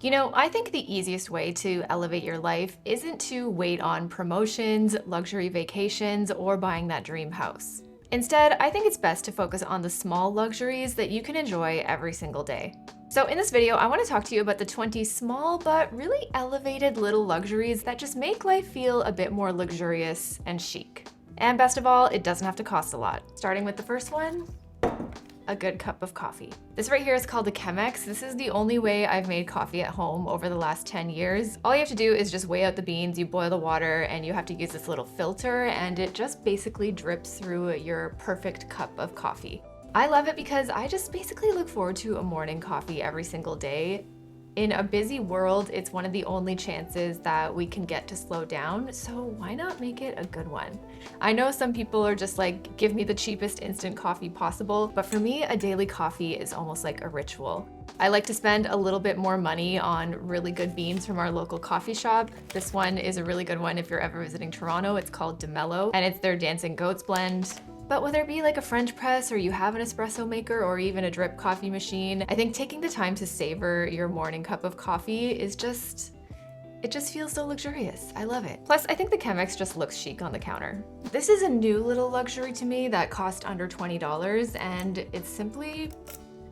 You know, I think the easiest way to elevate your life isn't to wait on promotions, luxury vacations, or buying that dream house. Instead, I think it's best to focus on the small luxuries that you can enjoy every single day. So in this video, I want to talk to you about the 20 small but really elevated little luxuries that just make life feel a bit more luxurious and chic. And best of all, it doesn't have to cost a lot. Starting with the first one, a good cup of coffee. This right here is called the Chemex. This is the only way I've made coffee at home over the last 10 years. All you have to do is just weigh out the beans, you boil the water, and you have to use this little filter, and it just basically drips through your perfect cup of coffee. I love it because I just basically look forward to a morning coffee every single day. In a busy world, it's one of the only chances that we can get to slow down, so why not make it a good one? I know some people are just like, give me the cheapest instant coffee possible, but for me, a daily coffee is almost like a ritual. I like to spend a little bit more money on really good beans from our local coffee shop. This one is a really good one if you're ever visiting Toronto. It's called DeMello, and it's their Dancing Goats blend. But whether it be like a French press or you have an espresso maker or even a drip coffee machine, I think taking the time to savor your morning cup of coffee is it just feels so luxurious. I love it. Plus, I think the Chemex just looks chic on the counter. This is a new little luxury to me that cost under $20, and it's simply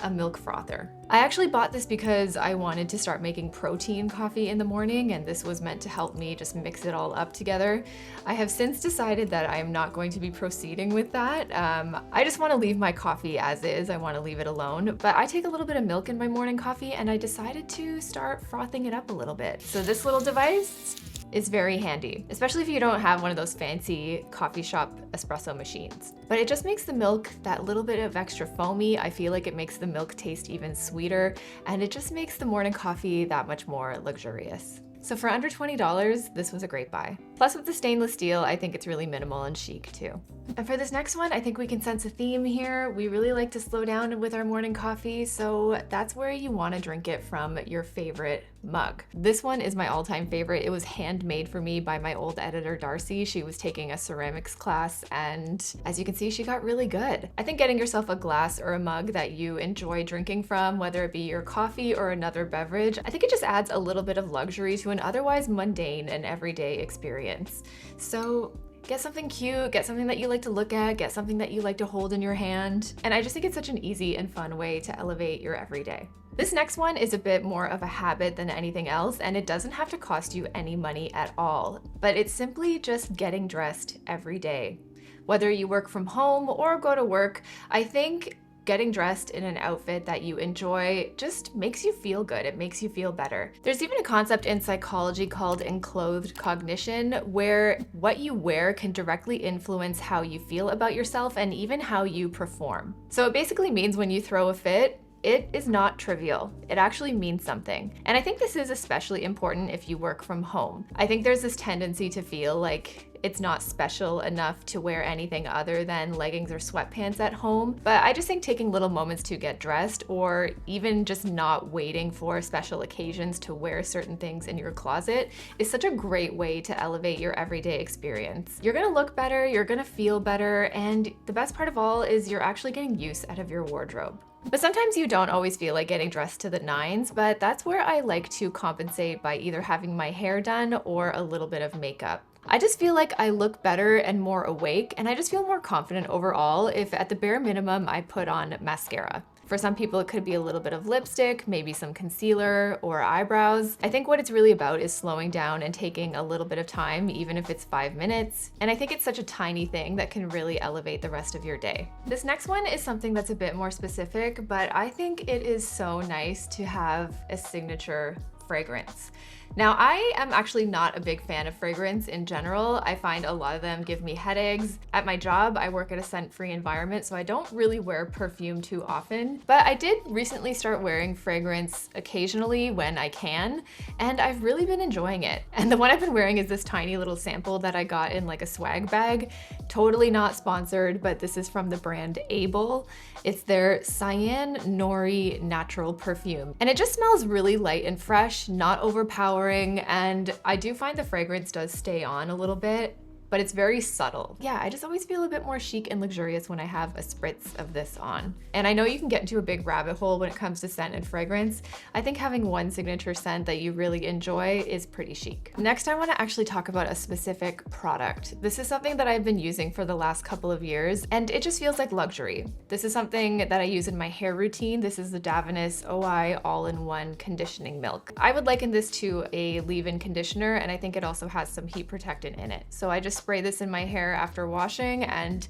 a milk frother. I actually bought this because I wanted to start making protein coffee in the morning, and this was meant to help me just mix it all up together. I have since decided that I am not going to be proceeding with that. I just want to leave my coffee as is. I want to leave it alone, but I take a little bit of milk in my morning coffee, and I decided to start frothing it up a little bit. So this little device is very handy, especially if you don't have one of those fancy coffee shop espresso machines. But it just makes the milk that little bit of extra foamy. I feel like it makes the milk taste even sweeter, and it just makes the morning coffee that much more luxurious. So for under $20, this was a great buy. Plus with the stainless steel, I think it's really minimal and chic too. And for this next one, I think we can sense a theme here. We really like to slow down with our morning coffee, so that's where you want to drink it from your favorite mug. This one is my all-time favorite. It was handmade for me by my old editor, Darcy. She was taking a ceramics class, and as you can see, she got really good. I think getting yourself a glass or a mug that you enjoy drinking from, whether it be your coffee or another beverage, I think it just adds a little bit of luxury to an otherwise mundane and everyday experience. So get something cute, get something that you like to look at, get something that you like to hold in your hand. And I just think it's such an easy and fun way to elevate your everyday. This next one is a bit more of a habit than anything else, and it doesn't have to cost you any money at all, but it's simply just getting dressed every day. Whether you work from home or go to work, I think getting dressed in an outfit that you enjoy just makes you feel good. It makes you feel better. There's even a concept in psychology called enclothed cognition, where what you wear can directly influence how you feel about yourself and even how you perform. So it basically means when you throw a fit, it is not trivial. It actually means something. And I think this is especially important if you work from home. I think there's this tendency to feel like it's not special enough to wear anything other than leggings or sweatpants at home. But I just think taking little moments to get dressed, or even just not waiting for special occasions to wear certain things in your closet, is such a great way to elevate your everyday experience. You're gonna look better, you're gonna feel better, and the best part of all is you're actually getting use out of your wardrobe. But sometimes you don't always feel like getting dressed to the nines, but that's where I like to compensate by either having my hair done or a little bit of makeup. I just feel like I look better and more awake, and I just feel more confident overall if at the bare minimum I put on mascara. For some people, it could be a little bit of lipstick, maybe some concealer or eyebrows. I think what it's really about is slowing down and taking a little bit of time, even if it's 5 minutes. And I think it's such a tiny thing that can really elevate the rest of your day. This next one is something that's a bit more specific, but I think it is so nice to have a signature fragrance. Now, I am actually not a big fan of fragrance in general. I find a lot of them give me headaches. At my job, I work at a scent-free environment, so I don't really wear perfume too often. But I did recently start wearing fragrance occasionally when I can, and I've really been enjoying it. And the one I've been wearing is this tiny little sample that I got in like a swag bag. Totally not sponsored, but this is from the brand Able. It's their Cyan Nori Natural Perfume. And it just smells really light and fresh, not overpowering, and I do find the fragrance does stay on a little bit. but it's very subtle. Yeah, I just always feel a bit more chic and luxurious when I have a spritz of this on. And I know you can get into a big rabbit hole when it comes to scent and fragrance. I think having one signature scent that you really enjoy is pretty chic. Next, I want to actually talk about a specific product. This is something that I've been using for the last couple of years, and it just feels like luxury. This is something that I use in my hair routine. This is the Davines OI All-in-One Conditioning Milk. I would liken this to a leave-in conditioner, and I think it also has some heat protectant in it. So I just spray this in my hair after washing, and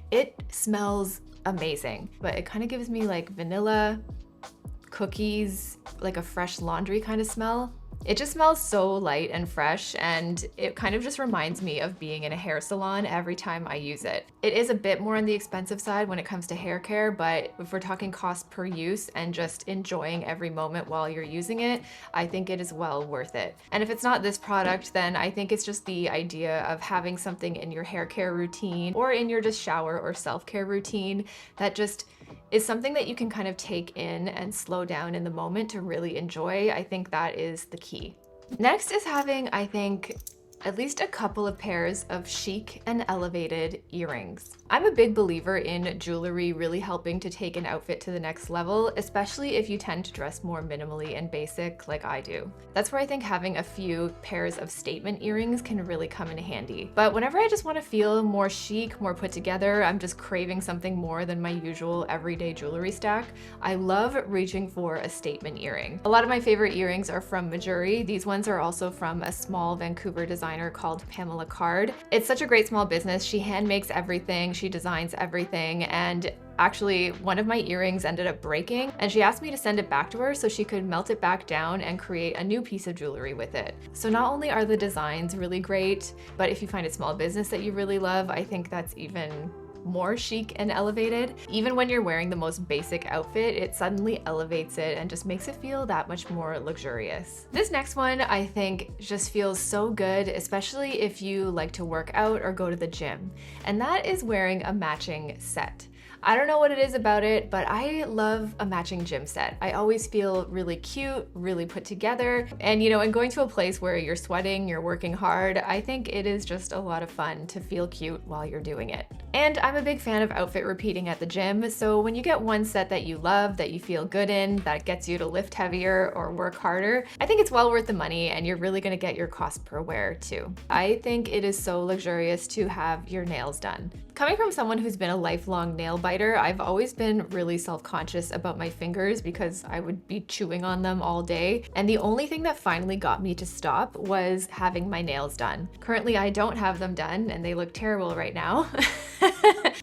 it smells amazing. But it kind of gives me like vanilla, cookies, like a fresh laundry kind of smell. It just smells so light and fresh, and it kind of just reminds me of being in a hair salon every time I use it. It is a bit more on the expensive side when it comes to hair care, but if we're talking cost per use and just enjoying every moment while you're using it, I think it is well worth it. And if it's not this product, then I think it's just the idea of having something in your hair care routine or in your just shower or self-care routine that just is something that you can kind of take in and slow down in the moment to really enjoy. I think that is the key. Next is having, I think, at least a couple of pairs of chic and elevated earrings. I'm a big believer in jewelry really helping to take an outfit to the next level, especially if you tend to dress more minimally and basic like I do. That's where I think having a few pairs of statement earrings can really come in handy. But whenever I just want to feel more chic, more put together, I'm just craving something more than my usual everyday jewelry stack, I love reaching for a statement earring. A lot of my favorite earrings are from Majuri. These ones are also from a small Vancouver designer called Pamela Card. It's such a great small business. She hand makes everything, she designs everything, and actually one of my earrings ended up breaking, and she asked me to send it back to her so she could melt it back down and create a new piece of jewelry with it. So not only are the designs really great, but if you find a small business that you really love, I think that's even more chic and elevated. Even when you're wearing the most basic outfit, it suddenly elevates it and just makes it feel that much more luxurious. This next one I think just feels so good, especially if you like to work out or go to the gym, and that is wearing a matching set. I don't know what it is about it, but I love a matching gym set. I always feel really cute, really put together. And and going to a place where you're sweating, you're working hard, I think it is just a lot of fun to feel cute while you're doing it. And I'm a big fan of outfit repeating at the gym, so when you get one set that you love, that you feel good in, that gets you to lift heavier or work harder, I think it's well worth the money, and you're really gonna get your cost per wear too. I think it is so luxurious to have your nails done. Coming from someone who's been a lifelong nail biter, I've always been really self-conscious about my fingers because I would be chewing on them all day. And the only thing that finally got me to stop was having my nails done. Currently, I don't have them done, and they look terrible right now.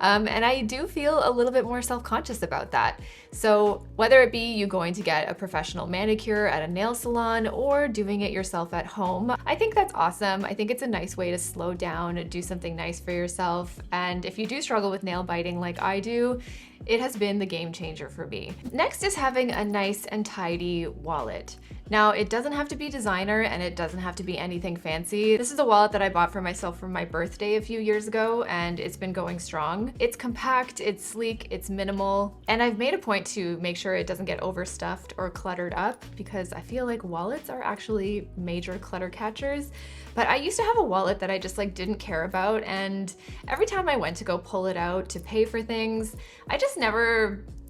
And I do feel a little bit more self-conscious about that. So whether it be you going to get a professional manicure at a nail salon or doing it yourself at home, I think that's awesome. I think it's a nice way to slow down, do something nice for yourself. And if you do struggle with nail biting like I do, it has been the game changer for me. Next is having a nice and tidy wallet. Now, it doesn't have to be designer and it doesn't have to be anything fancy. This is a wallet that I bought for myself for my birthday a few years ago, and it's been going strong. It's compact, it's sleek, it's minimal, and I've made a point to make sure it doesn't get overstuffed or cluttered up because I feel like wallets are actually major clutter catchers. But I used to have a wallet that I just didn't care about, and every time I went to go pull it out to pay for things,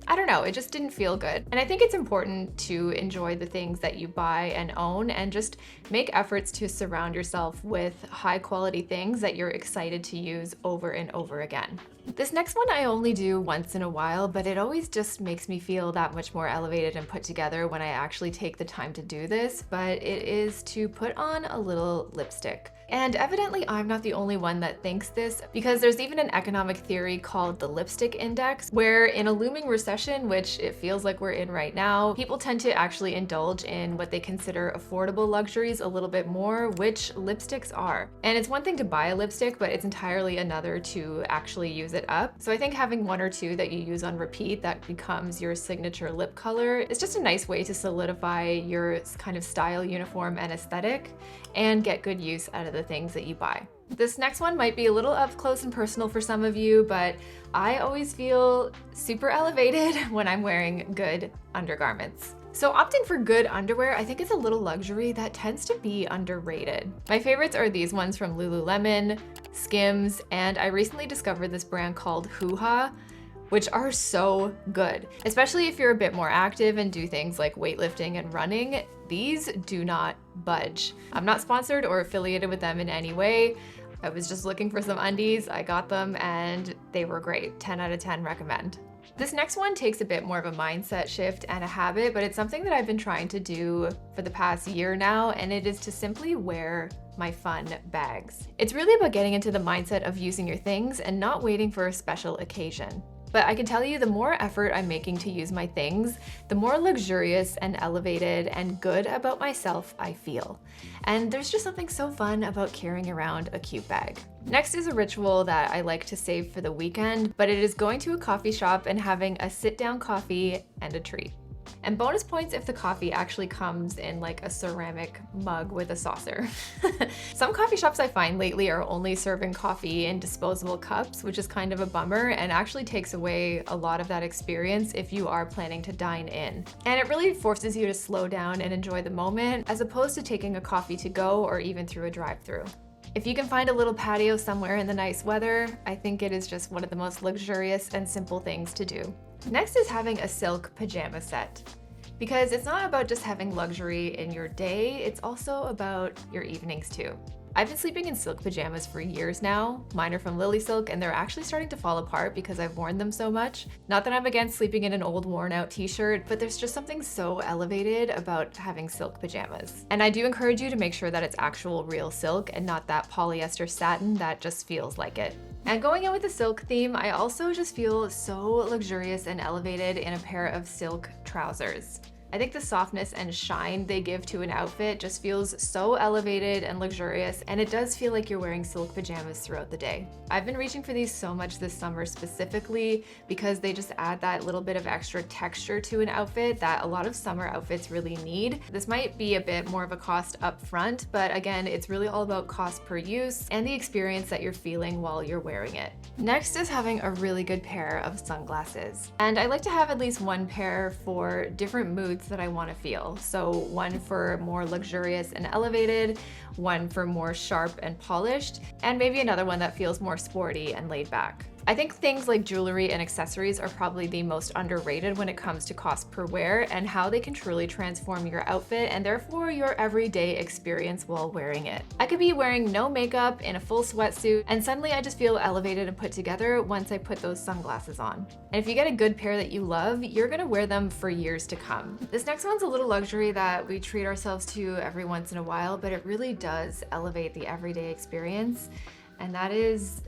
I don't know, it just didn't feel good. And I think it's important to enjoy the things that you buy and own and just make efforts to surround yourself with high quality things that you're excited to use over and over again. This next one I only do once in a while, but it always just makes me feel that much more elevated and put together when I actually take the time to do this, but it is to put on a little lipstick. And evidently I'm not the only one that thinks this, because there's even an economic theory called the lipstick index, where in a looming recession, which it feels like we're in right now, people tend to actually indulge in what they consider affordable luxuries a little bit more, which lipsticks are. And it's one thing to buy a lipstick, but it's entirely another to actually use it up. So I think having one or two that you use on repeat that becomes your signature lip color is just a nice way to solidify your kind of style, uniform, and aesthetic, and get good use out of the things that you buy. This next one might be a little up close and personal for some of you, but I always feel super elevated when I'm wearing good undergarments. So opting for good underwear, I think is a little luxury that tends to be underrated. My favorites are these ones from Lululemon, Skims, and I recently discovered this brand called Hoo Ha, which are so good. Especially if you're a bit more active and do things like weightlifting and running, these do not budge. I'm not sponsored or affiliated with them in any way. I was just looking for some undies, I got them, and they were great. 10 out of 10 recommend. This next one takes a bit more of a mindset shift and a habit, but it's something that I've been trying to do for the past year now, and it is to simply wear my fun bags. It's really about getting into the mindset of using your things and not waiting for a special occasion. But I can tell you, the more effort I'm making to use my things, the more luxurious and elevated and good about myself I feel. And there's just something so fun about carrying around a cute bag. Next is a ritual that I like to save for the weekend, but it is going to a coffee shop and having a sit-down coffee and a treat. And bonus points if the coffee actually comes in like a ceramic mug with a saucer. Some coffee shops I find lately are only serving coffee in disposable cups, which is kind of a bummer and actually takes away a lot of that experience if you are planning to dine in. And it really forces you to slow down and enjoy the moment as opposed to taking a coffee to go or even through a drive-thru. If you can find a little patio somewhere in the nice weather, I think it is just one of the most luxurious and simple things to do. Next is having a silk pajama set. Because it's not about just having luxury in your day, it's also about your evenings too. I've been sleeping in silk pajamas for years now. Mine are from Lily Silk and they're actually starting to fall apart because I've worn them so much. Not that I'm against sleeping in an old worn out t-shirt, but there's just something so elevated about having silk pajamas. And I do encourage you to make sure that it's actual real silk and not that polyester satin that just feels like it. And going in with the silk theme, I also just feel so luxurious and elevated in a pair of silk trousers. I think the softness and shine they give to an outfit just feels so elevated and luxurious, and it does feel like you're wearing silk pajamas throughout the day. I've been reaching for these so much this summer specifically because they just add that little bit of extra texture to an outfit that a lot of summer outfits really need. This might be a bit more of a cost up front, but again, it's really all about cost per use and the experience that you're feeling while you're wearing it. Next is having a really good pair of sunglasses. And I like to have at least one pair for different moods that I want to feel. So one for more luxurious and elevated, one for more sharp and polished, and maybe another one that feels more sporty and laid back. I think things like jewelry and accessories are probably the most underrated when it comes to cost per wear and how they can truly transform your outfit and therefore your everyday experience while wearing it. I could be wearing no makeup in a full sweatsuit and suddenly I just feel elevated and put together once I put those sunglasses on. And if you get a good pair that you love, you're gonna wear them for years to come. This next one's a little luxury that we treat ourselves to every once in a while, but it really does elevate the everyday experience, and that is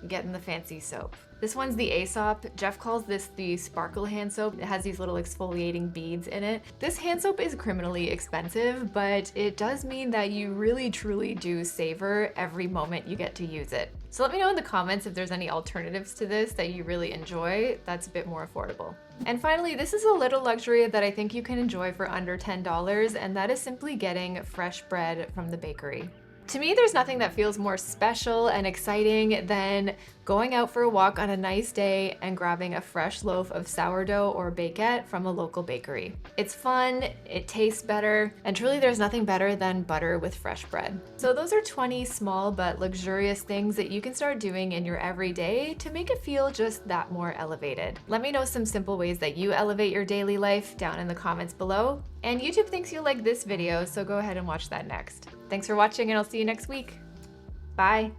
getting the fancy soap. This one's the Aesop. Jeff calls this the sparkle hand soap. It has these little exfoliating beads in it. This hand soap is criminally expensive, but it does mean that you really truly do savor every moment you get to use it. So let me know in the comments if there's any alternatives to this that you really enjoy that's a bit more affordable. And finally, this is a little luxury that I think you can enjoy for under $10, and that is simply getting fresh bread from the bakery. To me, there's nothing that feels more special and exciting than going out for a walk on a nice day and grabbing a fresh loaf of sourdough or baguette from a local bakery. It's fun, it tastes better, and truly there's nothing better than butter with fresh bread. So those are 20 small but luxurious things that you can start doing in your everyday to make it feel just that more elevated. Let me know some simple ways that you elevate your daily life down in the comments below. And YouTube thinks you'll like this video, so go ahead and watch that next. Thanks for watching and I'll see you next week. Bye.